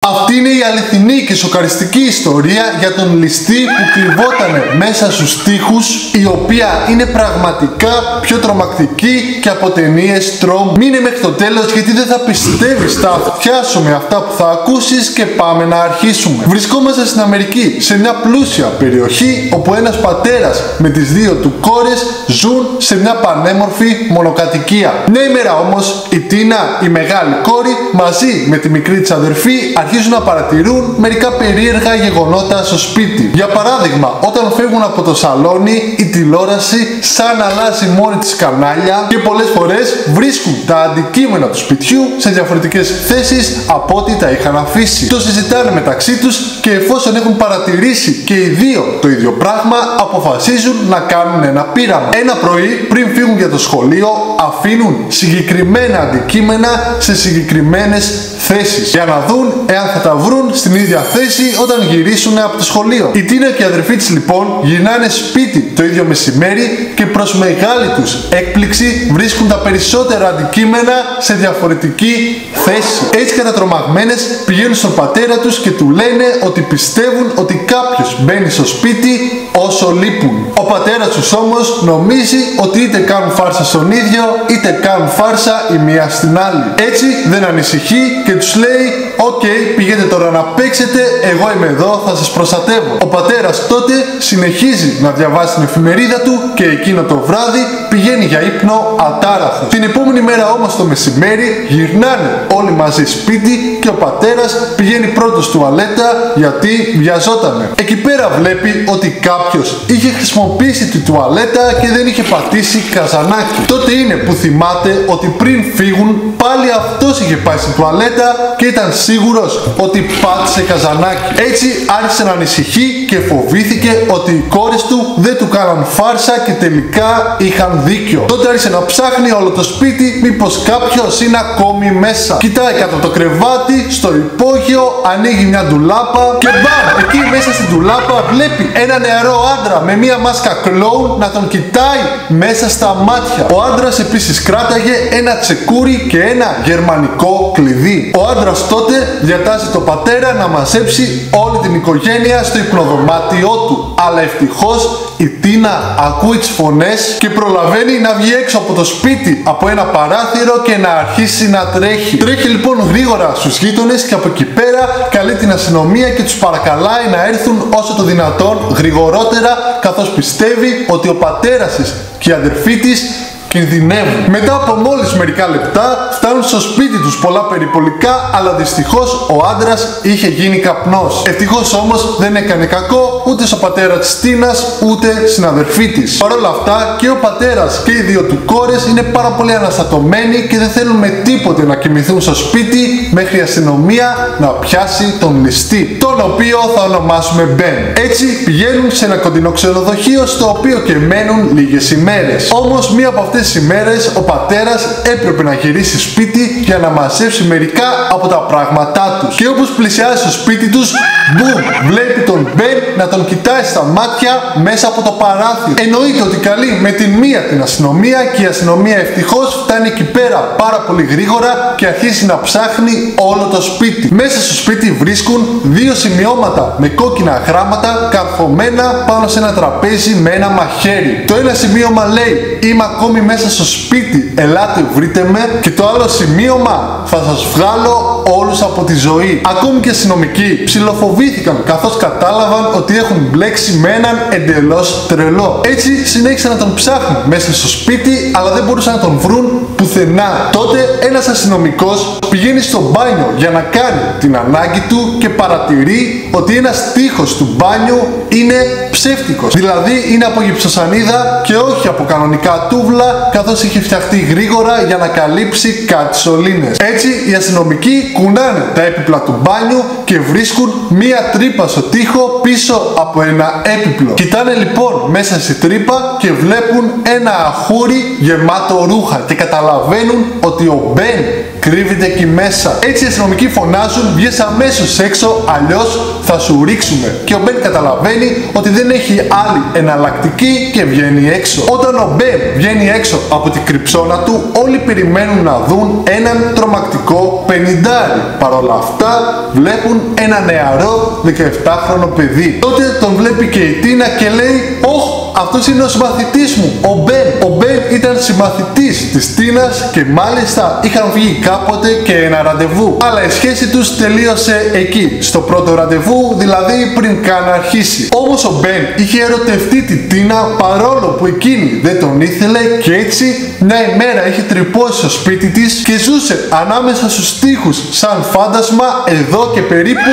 Αυτή είναι η αληθινή και σοκαριστική ιστορία για τον ληστή που κρυβότανε μέσα στους τοίχους, η οποία είναι πραγματικά πιο τρομακτική και από ταινίες τρόμου. Μείνε μέχρι το τέλος γιατί δεν θα πιστεύεις, θα αυτιά σου με αυτά που θα ακούσεις και πάμε να αρχίσουμε. Βρισκόμαστε στην Αμερική, σε μια πλούσια περιοχή όπου ένας πατέρας με τις δύο του κόρες ζουν σε μια πανέμορφη μονοκατοικία. Μια ημέρα όμως η Τίνα, η μεγάλη κόρη, μαζί με τη μικρή της αδερφή αρχίζουν να παρατηρούν μερικά περίεργα γεγονότα στο σπίτι. Για παράδειγμα, όταν φεύγουν από το σαλόνι, η τηλεόραση σαν αλλάζει μόνη της κανάλια και πολλές φορές βρίσκουν τα αντικείμενα του σπιτιού σε διαφορετικές θέσεις από ό,τι τα είχαν αφήσει. Το συζητάνε μεταξύ τους και εφόσον έχουν παρατηρήσει και οι δύο το ίδιο πράγμα, αποφασίζουν να κάνουν ένα πείραμα. Ένα πρωί, πριν φύγουν για το σχολείο, αφήνουν συγκεκριμένα αντικείμενα σε συγκεκριμένες θέσεις για να δουν εάν θα τα βρουν στην ίδια θέση όταν γυρίσουν από το σχολείο. Η Τίνα και η αδερφή της λοιπόν γυρνάνε σπίτι το ίδιο μεσημέρι και προς μεγάλη τους έκπληξη βρίσκουν τα περισσότερα αντικείμενα σε διαφορετική θέση. Έτσι κατατρομαγμένες πηγαίνουν στον πατέρα τους και του λένε ότι πιστεύουν ότι κάποιος μπαίνει στο σπίτι όσο λείπουν. Ο πατέρας τους όμως νομίζει ότι είτε κάνουν φάρσα στον ίδιο είτε κάνουν φάρσα η μία στην άλλη. Έτσι δεν ανησυχεί και τους λέει «Οκ, πηγαίνετε τώρα να παίξετε, εγώ είμαι εδώ, θα σας προστατεύω». Ο πατέρας τότε συνεχίζει να διαβάσει την εφημερίδα του και εκείνο το βράδυ πηγαίνει για ύπνο ατάραχος. Την επόμενη μέρα όμως το μεσημέρι γυρνάνε όλοι μαζί σπίτι και ο πατέρας πηγαίνει πρώτος τουαλέτα γιατί βιαζότανε. Εκεί πέρα βλέπει ότι κάποιος είχε χρησιμοποιήσει τη τουαλέτα και δεν είχε πατήσει καζανάκι. Τότε είναι που θυμάται ότι πριν φύγουν πάλι αυτός είχε πάει στην τουαλέτα και ήταν σίγουρος ότι πάτησε καζανάκι. Έτσι άρχισε να ανησυχεί και φοβήθηκε ότι οι κόρες του δεν του κάναν φάρσα και τελικά είχαν δίκιο. Τότε άρχισε να ψάχνει όλο το σπίτι μήπως κάποιος είναι ακόμη μέσα. Κοιτάει κάτω από το κρεβάτι, στο υπόγειο, ανοίγει μια ντουλάπα και μπαμ! Εκεί μέσα στην ντουλάπα βλέπει ένα νεαρό άντρα με μια μάσκα κλόουν να τον κοιτάει μέσα στα μάτια. Ο άντρας επίσης κράταγε ένα τσεκούρι και ένα γερμανικό κλειδί. Ο άντρας τότε διατάσσει τον πατέρα να μαζέψει όλη την οικογένεια στο υπνοδωμάτιό του. Αλλά ευτυχώς η Τίνα ακούει τις φωνές και προλαβαίνει να βγει έξω από το σπίτι από ένα παράθυρο και να αρχίσει να τρέχει. Τρέχει λοιπόν γρήγορα στους γείτονες και από εκεί πέρα καλεί την αστυνομία και τους παρακαλάει να έρθουν όσο το δυνατόν γρηγορότερα, καθώς πιστεύει ότι ο πατέρας της και η αδερφή της κινδυνεύουν. Μετά από μόλις μερικά λεπτά φτάνουν στο σπίτι τους πολλά περιπολικά, αλλά δυστυχώς ο άντρας είχε γίνει καπνός. Ευτυχώς όμως δεν έκανε κακό ούτε στο πατέρα της Τίνας ούτε στην αδερφή της. Παρ' όλα αυτά και ο πατέρας και οι δύο του κόρες είναι πάρα πολύ αναστατωμένοι και δεν θέλουν με τίποτε να κοιμηθούν στο σπίτι μέχρι η αστυνομία να πιάσει τον ληστή, τον οποίο θα ονομάσουμε Μπεν. Έτσι πηγαίνουν σε ένα κοντινό ξενοδοχείο στο οποίο και μένουν λίγες ημέρες. Όμως μία από αυτές τις ημέρες ο πατέρας έπρεπε να γυρίσει σπίτι για να μαζέψει μερικά από τα πράγματά τους. Και όπως πλησιάζει στο σπίτι τους, μπουμ, βλέπει τον Μπεν να τον κοιτάει στα μάτια μέσα από το παράθυρο. Εννοείται ότι καλεί με την μία την αστυνομία και η αστυνομία ευτυχώς φτάνει εκεί πέρα πάρα πολύ γρήγορα και αρχίζει να ψάχνει όλο το σπίτι. Μέσα στο σπίτι βρίσκουν δύο σημειώματα με κόκκινα γράμματα καρφωμένα πάνω σε ένα τραπέζι με ένα μαχαίρι. Το ένα σημείωμα λέει «Είμαι ακόμη μέσα στο σπίτι, ελάτε βρείτε με», και το άλλο σημείωμα «Θα σας βγάλω όλους από τη ζωή». Ακόμη και οι αστυνομικοί ψιλοφοβήθηκαν καθώς κατάλαβαν ότι έχουν μπλέξει με έναν εντελώς τρελό. Έτσι συνέχισαν να τον ψάχνουν μέσα στο σπίτι, αλλά δεν μπορούσαν να τον βρουν πουθενά. Τότε ένας αστυνομικός πηγαίνει στο μπάνιο για να κάνει την ανάγκη του και παρατηρεί ότι ένας τοίχος του μπάνιου είναι ψεύτικος. Δηλαδή είναι από γυψοσανίδα και όχι από κανονικά τούβλα, καθώς είχε φτιαχτεί γρήγορα για να καλύψει κάτι σωλήνες. Έτσι οι αστυνομικοί κουνάνε τα έπιπλα του μπάνιου και βρίσκουν μία τρύπα στο τοίχο πίσω από ένα έπιπλο. Κοιτάνε λοιπόν μέσα στη τρύπα και βλέπουν ένα αχούρι γεμάτο ρούχα και καταλαβαίνουν ότι ο Μπεν κρύβεται εκεί μέσα. Έτσι οι αστυνομικοί φωνάζουν: βγες αμέσως έξω, αλλιώς θα σου ρίξουμε. Και ο Μπεν καταλαβαίνει ότι δεν έχει άλλη εναλλακτική και βγαίνει έξω. Όταν ο Μπεν βγαίνει έξω από την κρυψώνα του, όλοι περιμένουν να δουν έναν τρομακτικό πενηντάρι. Παρ' όλα αυτά βλέπουν ένα νεαρό 17χρονο παιδί. Τότε τον βλέπει και η Τίνα και λέει: όχ, αυτός είναι ο συμμαθητής μου, ο Μπεν. Ο Μπεν ήταν συμμαθητής της Τίνας και μάλιστα είχαν βγει κάποτε και ένα ραντεβού. Αλλά η σχέση τους τελείωσε εκεί, στο πρώτο ραντεβού, δηλαδή πριν καν αρχίσει. Όμως ο Μπεν είχε ερωτευτεί τη Τίνα παρόλο που εκείνη δεν τον ήθελε και έτσι μια ημέρα είχε τρυπώσει στο σπίτι της και ζούσε ανάμεσα στους τοίχους σαν φάντασμα εδώ και περίπου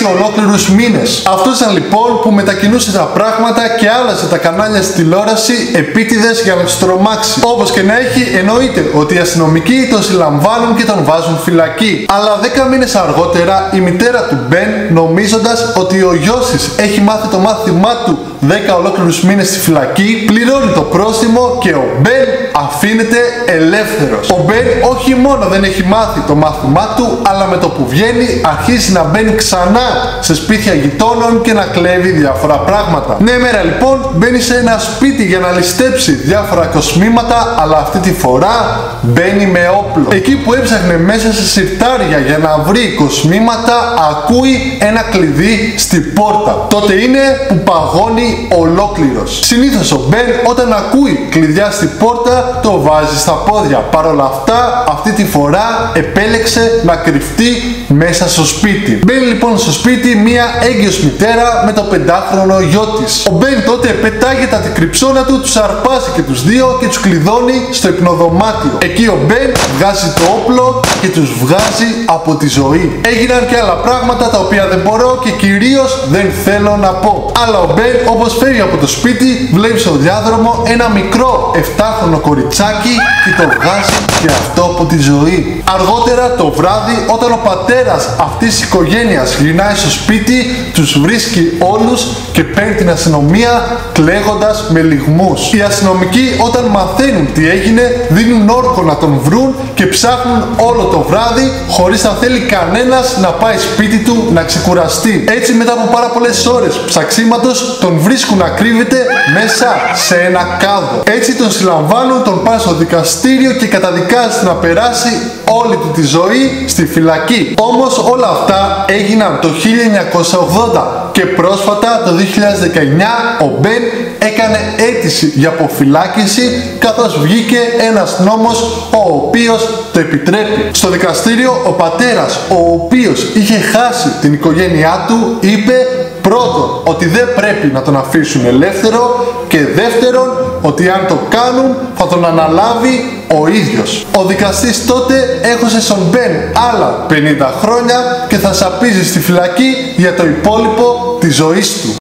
6 ολόκληρους μήνες. Αυτός ήταν λοιπόν που μετακινούσε τα πράγματα και άλλαζε τα κανάλια στη τηλεόραση επίτηδες για να τους τρομάξει. Όπως και να έχει, εννοείται ότι οι αστυνομικοί τον συλλαμβάνουν και τον βάζουν φυλακή. Αλλά 10 μήνες αργότερα η μητέρα του Μπεν, νομίζοντας ότι ο γιος της έχει μάθει το μάθημά του 10 ολόκληρους μήνες στη φυλακή, πληρώνει το πρόστιμο και ο Μπεν αφήνεται ελεύθερος. Ο Μπεν όχι μόνο δεν έχει μάθει το μάθημά του, αλλά με το που βγαίνει αρχίζει να μπαίνει ξανά σε σπίτια γειτόνων και να κλέβει διάφορα πράγματα. Μια μέρα λοιπόν μπαίνει σε ένα σπίτι για να ληστέψει διάφορα κοσμήματα, αλλά αυτή τη φορά μπαίνει με όπλο. Εκεί που έψαχνε μέσα σε συρτάρια για να βρει κοσμήματα, ακούει ένα κλειδί στη πόρτα. Τότε είναι που παγώνει ολόκληρος. Συνήθως ο Μπεν όταν ακούει κλειδιά στη πόρτα το βάζει στα πόδια. Παρ' όλα αυτά αυτή τη φορά επέλεξε να κρυφτεί μέσα στο σπίτι. Μπαίνει λοιπόν στο σπίτι μια έγκυος μητέρα με το 5χρονο γιο της. Ο Μπεν τότε πετάγεται από την κρυψώνα του, τους αρπάζει και τους δύο και τους κλειδώνει στο υπνοδωμάτιο. Εκεί ο Μπεν βγάζει το όπλο και τους βγάζει από τη ζωή. Έγιναν και άλλα πράγματα τα οποία δεν μπορώ και κυρίως δεν θέλω να πω. Αλλά ο Μπεν όπως φεύγει από το σπίτι βλέπει στο διάδρομο ένα μικρό 7χρονο κοριτσάκι και το βγάζει και αυτό από τη ζωή. Αργότερα το βράδυ όταν ο πατέρας αυτής της οικογένειας γυρνάει στο σπίτι, τους βρίσκει όλους και παίρνει την αστυνομία κλαίγοντας με λυγμούς. Οι αστυνομικοί όταν μαθαίνουν τι έγινε δίνουν όρκο να τον βρουν και ψάχνουν όλο το βράδυ χωρίς να θέλει κανένας να πάει σπίτι του να ξεκουραστεί. Έτσι μετά από πάρα πολλές ώρες ψαξίματος τον βρίσκουν να κρύβεται μέσα σε ένα κάδο. Έτσι τον συλλαμβάνουν, τον πάνε στο δικαστήριο και καταδικάζεται να περάσει όλη του τη ζωή στη φυλακή. Όμως όλα αυτά έγιναν το 1980 και πρόσφατα το 2019 ο Μπεν έκανε αίτηση για αποφυλάκηση καθώς βγήκε ένας νόμος ο οποίος το επιτρέπει. Στο δικαστήριο ο πατέρας, ο οποίος είχε χάσει την οικογένειά του, είπε πρώτον ότι δεν πρέπει να τον αφήσουν ελεύθερο και δεύτερον ότι αν το κάνουν θα τον αναλάβει ο ίδιος. Ο δικαστής τότε έχωσε στον Μπεν άλλα 50 χρόνια και θα σαπίζει στη φυλακή για το υπόλοιπο της ζωής του.